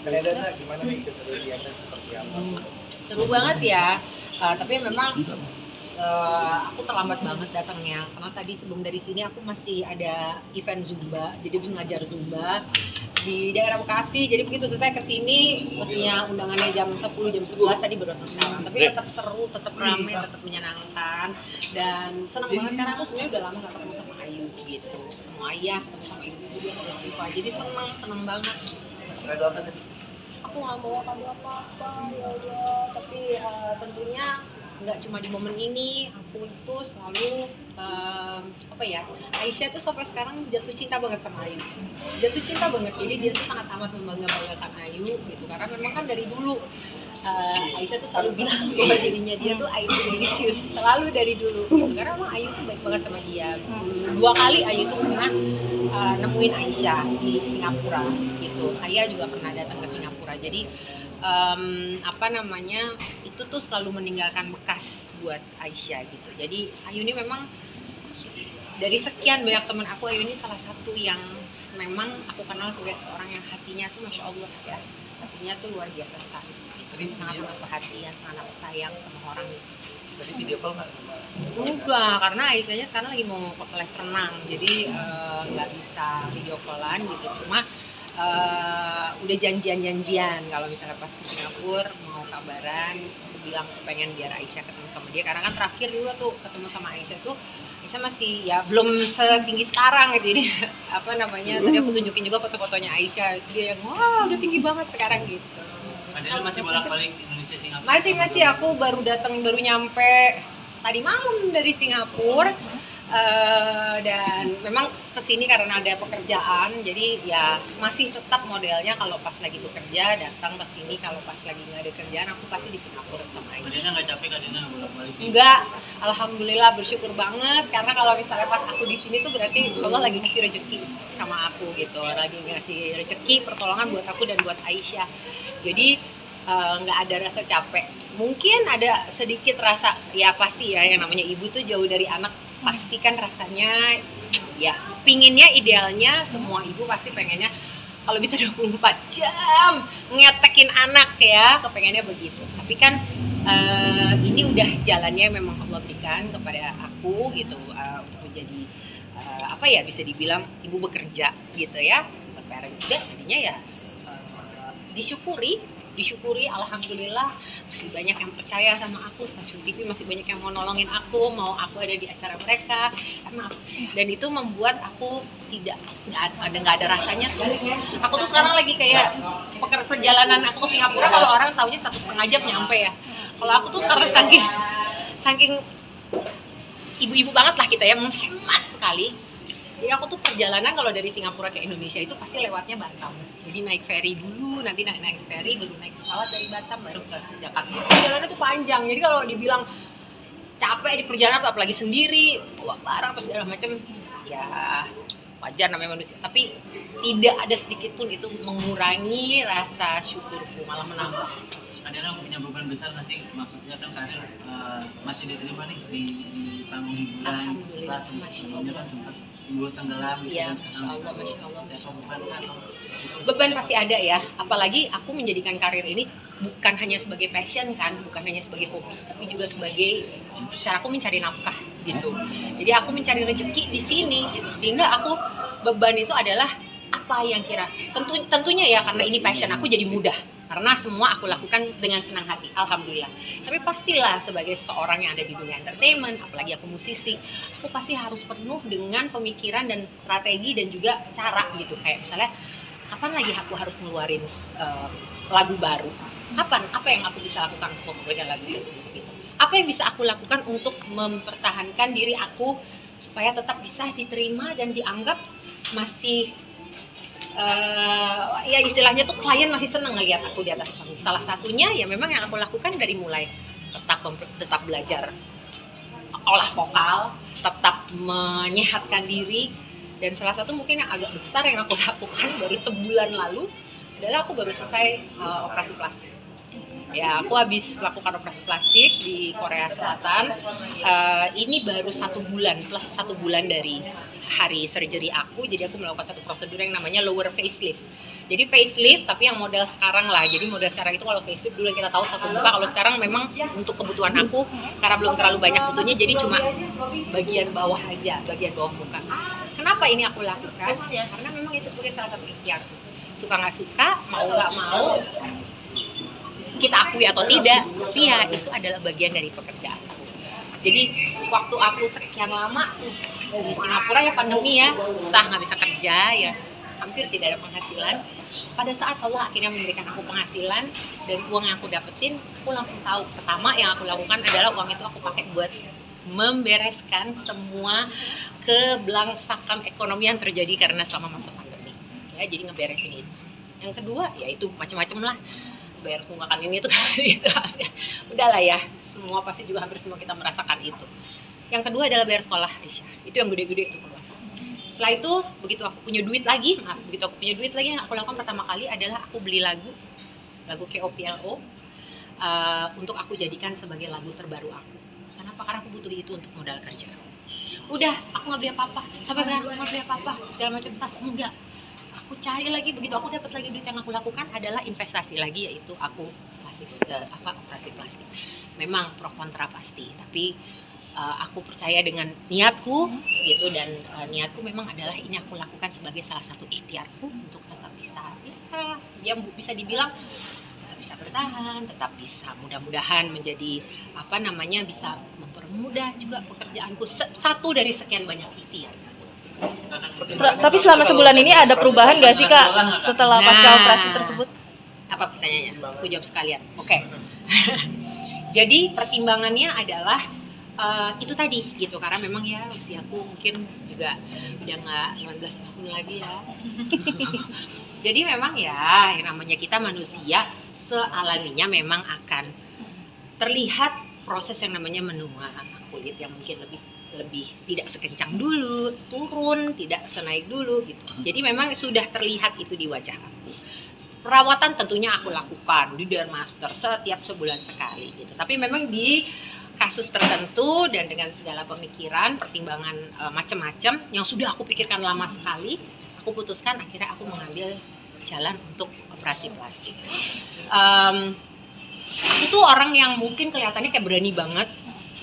Kanada gimana nih keseruannya seperti apa? Seru banget ya. Tapi memang aku terlambat banget datangnya karena tadi sebelum dari sini aku masih ada event Zumba, jadi harus ngajar Zumba di daerah Bekasi. Jadi begitu selesai ke sini mestinya undangannya jam 10 jam 11 tadi baru datang sekarang. Tapi tetap seru, tetap ramai, tetap menyenangkan dan senang banget karena aku sebenarnya udah lama gak ketemu sama Ayu gitu. Ketemu ayah, ketemu sama ibu juga sama Viva. Jadi senang banget. Kado apa tadi? Aku nggak mau kado apa-apa ya Allah, tapi tentunya nggak cuma di momen ini, aku itu selalu Aisyah tuh sampai sekarang jatuh cinta banget sama Ayu, jatuh cinta banget. Jadi dia tuh sangat amat membanggakan Ayu gitu, karena memang kan dari dulu Aisyah tuh selalu bilang bahwa dirinya dia tuh Ayu delicious, selalu dari dulu gitu, karena emang Ayu tuh baik banget sama dia. 2 kali Ayu tuh pernah nemuin Aisyah di Singapura gitu, Ayah juga pernah datang ke Singapura. Jadi itu tuh selalu meninggalkan bekas buat Aisyah gitu. Jadi Ayu ini memang dari sekian banyak teman aku, Ayu ini salah satu yang memang aku kenal sebagai seorang yang hatinya tuh Masya Allah ya, hatinya tuh luar biasa sekali. Sangat-sangat perhatian, sangat sayang sama orang. Tadi video call nggak sama? Enggak, karena Aisyahnya sekarang lagi mau ke les renang, jadi nggak bisa video callan gitu. Cuma udah janjian kalau misalnya pas ke Singapura mau kabaran, aku bilang pengen biar Aisyah ketemu sama dia, karena kan terakhir juga tuh ketemu sama Aisyah tuh Aisyah masih ya belum setinggi sekarang gitu. Jadi tadi aku tunjukin juga foto-fotonya Aisyah, jadi dia yang wah udah tinggi banget sekarang gitu. Padahal masih bolak-balik Indonesia Singapura. Masih aku baru nyampe tadi malam dari Singapura. Dan memang kesini karena ada pekerjaan, jadi ya masih tetap modelnya kalau pas lagi bekerja datang ke sini, kalau pas lagi nggak ada kerjaan aku pasti di Singapura sama Ayu. Kadina nggak capek, Kadina bolak-balik? Enggak, alhamdulillah bersyukur banget, karena kalau misalnya pas aku di sini tuh berarti Allah lagi ngasih rezeki sama aku gitu, lagi ngasih rezeki pertolongan buat aku dan buat Aisyah. Jadi nggak ada rasa capek. Mungkin ada sedikit rasa, ya pasti ya, yang namanya ibu tuh jauh dari anak, pasti kan rasanya ya pinginnya, idealnya semua ibu pasti pengennya kalau bisa 24 jam ngetekin anak ya, kepengennya begitu. Tapi kan ini udah jalannya memang Allah berikan kepada aku gitu, untuk menjadi bisa dibilang ibu bekerja gitu ya, single parent juga. Jadinya ya disyukuri, alhamdulillah masih banyak yang percaya sama aku. Stasiun TV masih banyak yang mau nolongin aku, mau aku ada di acara mereka, dan itu membuat aku nggak ada rasanya tuh. Aku tuh sekarang lagi kayak perjalanan aku ke Singapura, kalau orang taunya 1,5 jam nyampe ya, kalau aku tuh karena saking ibu-ibu banget lah kita ya, menghemat sekali. Jadi aku tuh perjalanan kalau dari Singapura ke Indonesia itu pasti lewatnya Batam. Jadi naik ferry dulu, nanti naik ferry, baru naik pesawat dari Batam, baru ke Jakarta. Perjalanan tuh panjang, jadi kalau dibilang capek di perjalanan apalagi sendiri, bawa barang apa segala macam, ya wajar namanya manusia. Tapi tidak ada sedikit pun itu mengurangi rasa syukurku, malah menambah. Kadina punya beban besar nggak sih? Maksudnya kan karir masih diterima nih di panggung hiburan, setelah sebelumnya kan sempat timbul tenggelam gitu kan. Masya Allah. Atau Beban pasti ada ya, apalagi aku menjadikan karir ini bukan hanya sebagai passion kan, bukan hanya sebagai hobi, tapi juga sebagai cara aku mencari nafkah gitu. Jadi aku mencari rezeki di sini gitu, sehingga aku beban itu adalah apa yang tentunya ya, karena ini passion aku jadi mudah, karena semua aku lakukan dengan senang hati, alhamdulillah. Tapi pastilah sebagai seorang yang ada di dunia entertainment, apalagi aku musisi, aku pasti harus penuh dengan pemikiran dan strategi dan juga cara gitu. Kayak misalnya kapan lagi aku harus ngeluarin lagu baru, apa yang aku bisa lakukan untuk memperbaikan lagu tersebut gitu. Apa yang bisa aku lakukan untuk mempertahankan diri aku supaya tetap bisa diterima dan dianggap masih ya istilahnya tuh klien masih seneng ngeliat aku di atas panggung. Salah satunya ya memang yang aku lakukan dari mulai tetap belajar olah vokal, tetap menyehatkan diri, dan salah satu mungkin yang agak besar yang aku lakukan baru sebulan lalu adalah aku baru selesai operasi plastik. Ya, aku habis melakukan operasi plastik di Korea Selatan. Ini baru 1 bulan plus 1 bulan dari hari surgery aku. Jadi aku melakukan satu prosedur yang namanya lower facelift. Jadi facelift tapi yang model sekarang lah. Jadi model sekarang itu kalau facelift dulu kita tahu satu muka. Kalau sekarang memang untuk kebutuhan aku karena belum terlalu banyak butuhnya, jadi cuma bagian bawah aja, bagian bawah muka. Kenapa ini aku lakukan? Karena memang itu sebagai salah satu ikhtiarku. Suka nggak suka, mau nggak mau, kita akui atau tidak, tapi ya itu adalah bagian dari pekerjaan. Jadi waktu aku sekian lama di Singapura ya pandemi ya, susah nggak bisa kerja ya, hampir tidak ada penghasilan. Pada saat Allah akhirnya memberikan aku penghasilan dari uang yang aku dapetin, aku langsung tahu pertama yang aku lakukan adalah uang itu aku pakai buat membereskan semua kebelangsakan ekonomi yang terjadi karena selama masa pandemi. Ya, jadi ngeberesin itu. Yang kedua ya itu macam-macam lah, bayar tunggakan ini tuh itu udahlah ya, semua pasti juga hampir semua kita merasakan itu. Yang kedua adalah bayar sekolah Aisyah, itu yang gede-gede itu keluar. Setelah itu begitu aku punya duit lagi yang aku lakukan pertama kali adalah aku beli lagu KOPLO untuk aku jadikan sebagai lagu terbaru aku. Kenapa? Karena aku butuh itu untuk modal kerja. Udah, aku nggak beli apa-apa sampai sekarang, nggak beli apa-apa segala macam tas, enggak. Aku cari lagi, begitu aku dapat lagi duit, yang aku lakukan adalah investasi lagi, yaitu aku operasi plastik. Memang pro kontra pasti, tapi aku percaya dengan niatku gitu, dan niatku memang adalah ini aku lakukan sebagai salah satu ikhtiarku untuk tetap bisa ya bisa dibilang tetap bisa bertahan, tetap bisa mudah-mudahan menjadi bisa mempermudah juga pekerjaanku, satu dari sekian banyak ikhtiar. Tapi selama sebulan ini ada perubahan nggak sih Kak setelah pasca operasi tersebut? Apa pertanyaannya? Aku jawab sekalian. Oke. Jadi pertimbangannya adalah itu tadi gitu, karena memang ya usiaku mungkin juga udah nggak 19 tahun lagi ya. Jadi memang ya yang namanya kita manusia sealaminya memang akan terlihat proses yang namanya menua kulit yang mungkin lebih tidak sekencang dulu, turun, tidak senaik dulu gitu. Jadi memang sudah terlihat itu di wajah aku. Perawatan tentunya aku lakukan di Dermaster setiap sebulan sekali gitu. Tapi memang di kasus tertentu dan dengan segala pemikiran, pertimbangan macam-macam yang sudah aku pikirkan lama sekali, aku putuskan akhirnya aku mengambil jalan untuk operasi plastik. Aku tuh orang yang mungkin kelihatannya kayak berani banget,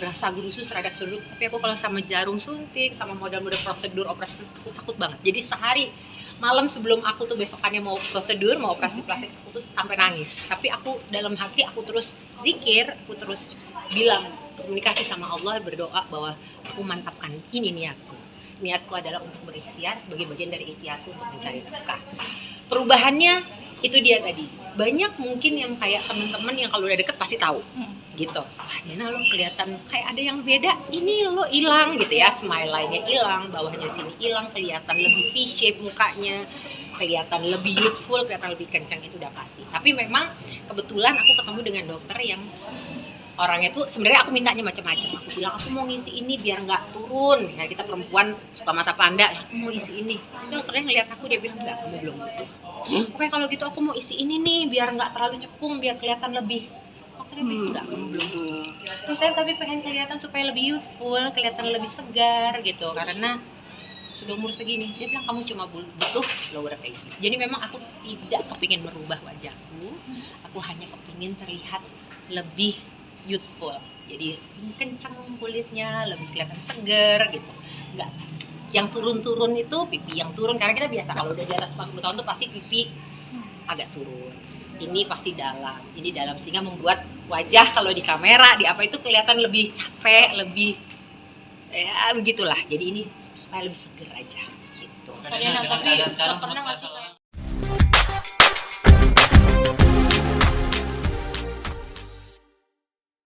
berasa gerusus, rada seruduk, tapi aku kalau sama jarum suntik, sama model-model prosedur operasi aku takut banget. Jadi sehari malam sebelum aku tuh besokannya mau prosedur, mau operasi plastik, aku tuh sampai nangis. Tapi aku dalam hati aku terus zikir, aku terus bilang, komunikasi sama Allah, berdoa bahwa aku mantapkan ini niatku. Niatku adalah untuk berikhtiar sebagai bagian dari ikhtiarku untuk mencari nafkah. Perubahannya itu dia tadi. Banyak mungkin yang kayak teman-teman yang kalau udah deket pasti tahu. Gitu. Wah, Diana lo kelihatan kayak ada yang beda, ini lo hilang gitu ya, smile line-nya hilang, bawahnya sini hilang, kelihatan lebih V-shape mukanya, kelihatan lebih youthful, kelihatan lebih kencang, itu udah pasti. Tapi memang kebetulan aku ketemu dengan dokter yang orangnya tuh sebenarnya aku mintanya macam-macam. Aku bilang aku mau ngisi ini biar nggak turun, kayak kita perempuan suka mata panda, aku mau isi ini. Terus dokternya ngeliat aku, dia bilang enggak, kamu belum butuh. Oke, kalau gitu aku mau isi ini nih biar nggak terlalu cekung, biar kelihatan lebih. Enggak, kamu belum butuh. Terus saya tapi pengen kelihatan supaya lebih youthful, kelihatan lebih segar gitu, karena sudah umur segini. Dia bilang kamu cuma butuh lower facelift. Jadi memang aku tidak kepingin merubah wajahku, aku hanya kepingin terlihat lebih youthful. Jadi kencang kulitnya, lebih kelihatan segar gitu. Enggak. Yang turun-turun itu pipi yang turun, karena kita biasa kalau udah di atas 40 tahun tuh pasti pipi agak turun. Ini pasti dalam, ini dalam, sehingga membuat wajah kalau di kamera di apa itu kelihatan lebih capek, lebih ya begitulah. Jadi ini supaya lebih seger aja gitu. Tapi pernah nggak sih kayak